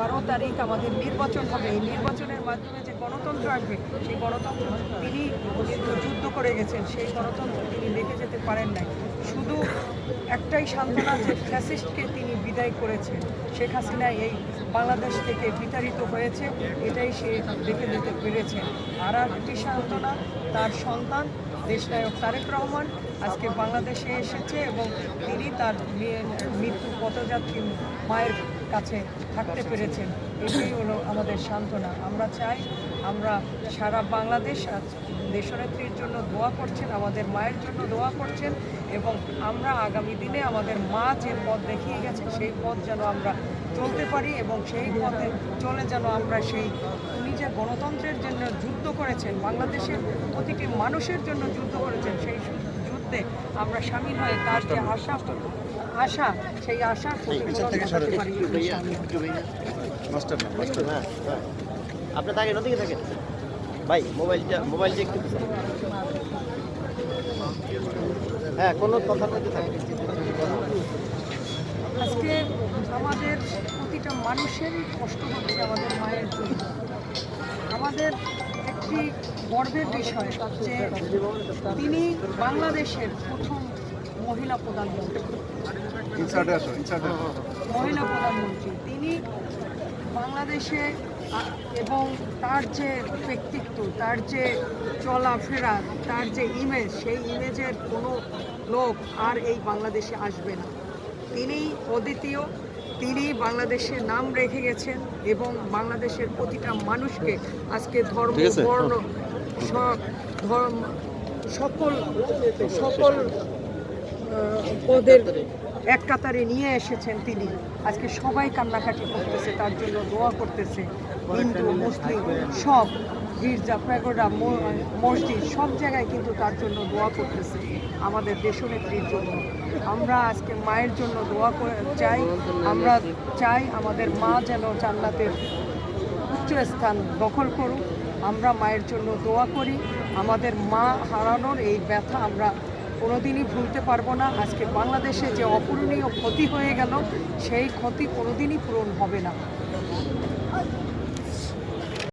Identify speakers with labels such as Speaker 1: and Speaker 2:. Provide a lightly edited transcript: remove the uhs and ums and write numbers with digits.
Speaker 1: 12 তারিখ আমাদের নির্বাচন হবে, এই নির্বাচনের মাধ্যমে যে গণতন্ত্র আসবে, সেই গণতন্ত্র তিনি কিন্তু যুদ্ধ করে গেছেন, সেই গণতন্ত্র তিনি দেখে যেতে পারেন নাই। শুধু একটাই সান্ত্বনা যে ফ্যাসিস্টকে তিনি বিদায় করেছেন, শেখ হাসিনা এই বাংলাদেশ থেকে বিতাড়িত হয়েছে, এটাই সে দেখে যেতে পেরেছেন। আর একটি সান্ত্বনা, তার সন্তান দেশনায়ক তারেক রহমান আজকে বাংলাদেশে এসেছে এবং তিনি তার মৃত্যু পথযাত্রী মায়ের কাছে থাকতে পেরেছেন। এটাই হলো আমাদের সান্ত্বনা। আমরা চাই, আমরা সারা বাংলাদেশ দেশনেত্রীর জন্য দোয়া করছেন, আমাদের মায়ের জন্য দোয়া করছেন এবং আমরা আগামী দিনে আমাদের মা যে পথ দেখিয়ে গেছে সেই পথ যেন আমরা চলতে পারি এবং সেই পথে চলে যেন আমরা সেই উনি যে গণতন্ত্রের জন্য যুদ্ধ করেছেন, বাংলাদেশের প্রতিটি মানুষের জন্য যুদ্ধ করেছেন, সেই যুদ্ধে আমরা সামিল হয়ে তার যে আশা সেই আশা করতে পারি।
Speaker 2: আপনি থাকেন ওদিকে থাকেন ভাই, মোবাইলটা একটু হ্যাঁ কোনো কথার মধ্যে থাকে।
Speaker 1: আজকে আমাদের প্রতিটা মানুষেরই কষ্ট হচ্ছে আমাদের মায়ের জন্য। আমাদের একটি গর্বের বিষয় যে তিনি বাংলাদেশের প্রথম মহিলা প্রধানমন্ত্রী। তিনি বাংলাদেশে এবং তার যে ব্যক্তিত্ব, তার যে চলাফেরা, তার যে ইমেজ, সেই ইমেজের কোনো লোক আর এই বাংলাদেশে আসবে না। তিনি অদ্বিতীয়, তিনি বাংলাদেশের নাম রেখে গেছেন এবং বাংলাদেশের প্রতিটা মানুষকে আজকে ধর্ম, বর্ণ, সকল পদের এক কাতারে নিয়ে এসেছেন তিনি। আজকে সবাই কান্নাকাটি করতেছে, তার জন্য দোয়া করতেছে। হিন্দু, মুসলিম সব, গির্জা, প্যাগোডা, মসজিদ সব জায়গায় কিন্তু তার জন্য দোয়া করতেছে আমাদের দেশনেত্রীর জন্য। আমরা আজকে মায়ের জন্য দোয়া চাই। আমরা চাই আমাদের মা যেন জান্নাতের উচ্চ স্থান দখল করুক। আমরা মায়ের জন্য দোয়া করি। আমাদের মা হারানোর এই ব্যথা আমরা কোনোদিনই ভুলতে পারবো না। আজকে বাংলাদেশে যে অপূরণীয় ক্ষতি হয়ে গেল, সেই ক্ষতি কোনোদিনই পূরণ হবে না।